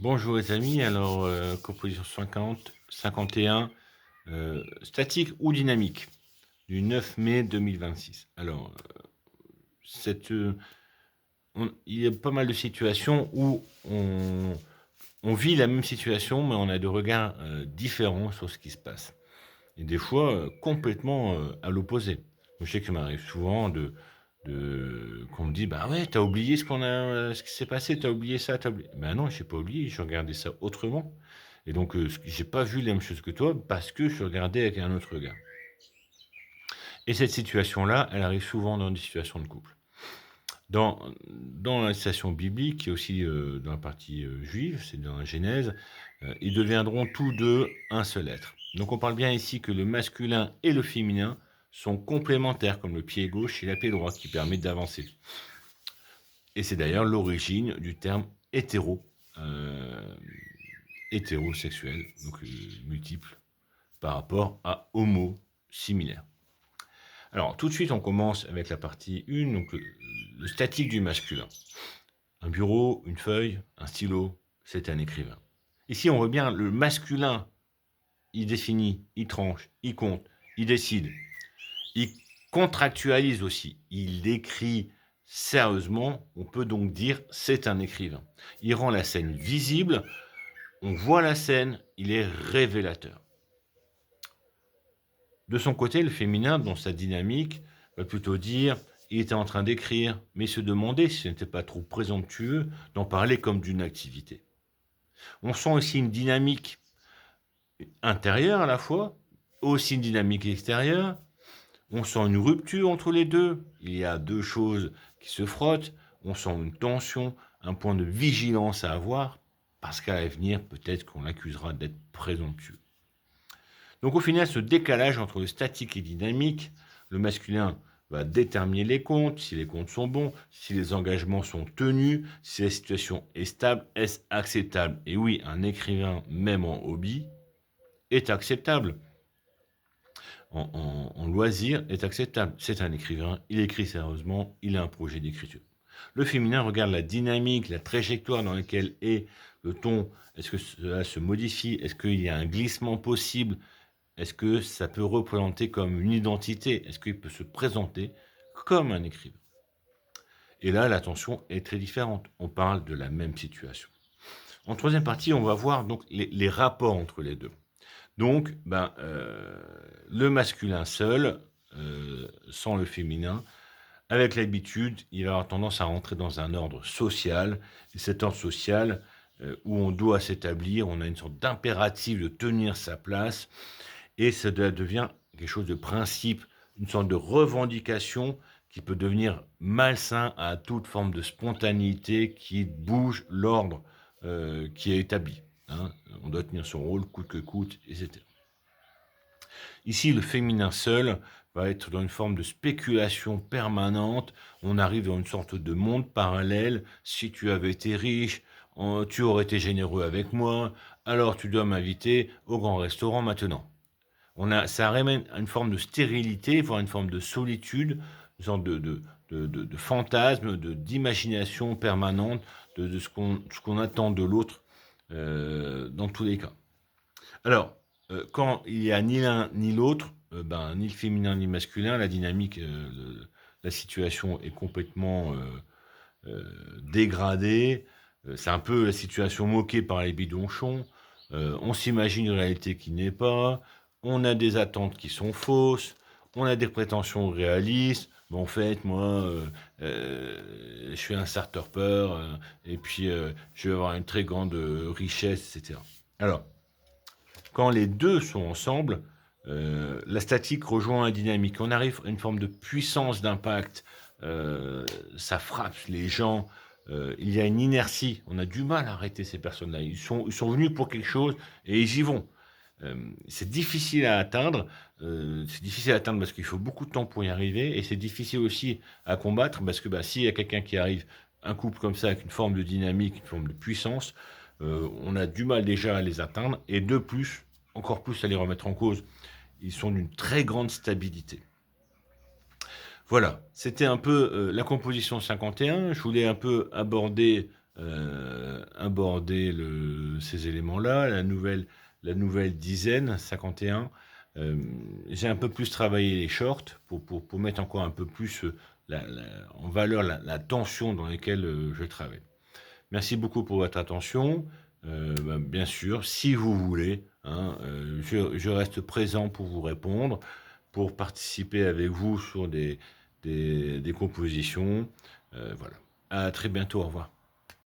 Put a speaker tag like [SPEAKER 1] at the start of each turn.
[SPEAKER 1] Bonjour les amis, alors composition 51, statique ou dynamique, du 9 mai 2026. Alors, cette, il y a pas mal de situations où on vit la même situation, mais on a des regards différents sur ce qui se passe. Et des fois, complètement à l'opposé. Je sais que ça m'arrive souvent qu'on me dit, bah ouais, t'as oublié ce qui s'est passé, t'as oublié ça, t'as oublié. Ben non, j'ai pas oublié, je regardais ça autrement. Et donc, j'ai pas vu la même chose que toi parce que je regardais avec un autre regard. Et cette situation-là, elle arrive souvent dans des situations de couple. Dans la citation biblique, qui est aussi dans la partie juive, c'est dans la Genèse, ils deviendront tous deux un seul être. Donc on parle bien ici que le masculin et le féminin sont complémentaires, comme le pied gauche et la pied droit, qui permettent d'avancer. Et c'est d'ailleurs l'origine du terme hétéro, euh, hétérosexuel, donc multiple, par rapport à homo, similaire. Alors tout de suite, on commence avec la partie 1, donc le statique du masculin. Un bureau, une feuille, un stylo, c'est un écrivain. Ici, on voit bien le masculin, il définit, il tranche, il compte, il décide, il contractualise aussi, il écrit sérieusement, on peut donc dire c'est un écrivain. Il rend la scène visible, on voit la scène, il est révélateur. De son côté, le féminin, dans sa dynamique, va plutôt dire il était en train d'écrire, mais se demander si ce n'était pas trop présomptueux d'en parler comme d'une activité. On sent aussi une dynamique intérieure à la fois, aussi une dynamique extérieure. On sent une rupture entre les deux. Il y a deux choses qui se frottent. On sent une tension, un point de vigilance à avoir, parce qu'à l'avenir, peut-être qu'on l'accusera d'être présomptueux. Donc au final, ce décalage entre le statique et le dynamique, le masculin va déterminer les comptes, si les comptes sont bons, si les engagements sont tenus, si la situation est stable, est-ce acceptable. Et oui, un écrivain, même en hobby, est acceptable. En loisir, est acceptable. C'est un écrivain, il écrit sérieusement, il a un projet d'écriture. Le féminin regarde la dynamique, la trajectoire dans laquelle est le ton. Est-ce que cela se modifie? Est-ce qu'il y a un glissement possible? Est-ce que ça peut représenter comme une identité? Est-ce qu'il peut se présenter comme un écrivain? Et là, l'attention est très différente. On parle de la même situation. En troisième partie, on va voir donc les rapports entre les deux. Donc, le masculin seul, sans le féminin, avec l'habitude, il va avoir tendance à rentrer dans un ordre social. Et cet ordre social, où on doit s'établir, on a une sorte d'impératif de tenir sa place, et ça devient quelque chose de principe, une sorte de revendication qui peut devenir malsain à toute forme de spontanéité qui bouge l'ordre qui est établi. Hein. On doit tenir son rôle coûte que coûte, etc. Ici, le féminin seul va être dans une forme de spéculation permanente. On arrive dans une sorte de monde parallèle. Si tu avais été riche, tu aurais été généreux avec moi, alors tu dois m'inviter au grand restaurant maintenant. Ça ramène à une forme de stérilité, voire une forme de solitude, une sorte de fantasme, d'imagination permanente de ce qu'on attend de l'autre dans tous les cas. Alors, quand il n'y a ni l'un ni l'autre, ni le féminin ni le masculin, la dynamique, la situation est complètement dégradée. C'est un peu la situation moquée par les bidonchons. On s'imagine une réalité qui n'est pas. On a des attentes qui sont fausses. On a des prétentions réalistes. Mais en fait, moi, je suis un start-upper et puis je vais avoir une très grande richesse, etc. Alors, quand les deux sont ensemble, la statique rejoint la dynamique. On arrive à une forme de puissance d'impact. Ça frappe les gens. Il y a une inertie. On a du mal à arrêter ces personnes-là. Ils sont venus pour quelque chose et ils y vont. C'est difficile à atteindre. C'est difficile à atteindre parce qu'il faut beaucoup de temps pour y arriver. Et c'est difficile aussi à combattre parce que s'il y a quelqu'un qui arrive, un couple comme ça, avec une forme de dynamique, une forme de puissance, on a du mal déjà à les atteindre. Et de plus, encore plus à les remettre en cause. Ils sont d'une très grande stabilité. Voilà, c'était un peu la composition 51. Je voulais un peu aborder aborder ces éléments-là. La nouvelle dizaine, 51, j'ai un peu plus travaillé les shorts pour mettre encore un peu plus en valeur la tension dans laquelle je travaille. Merci beaucoup pour votre attention. Bien sûr, si vous voulez, hein, je reste présent pour vous répondre, pour participer avec vous sur des compositions. Voilà. À très bientôt. Au revoir.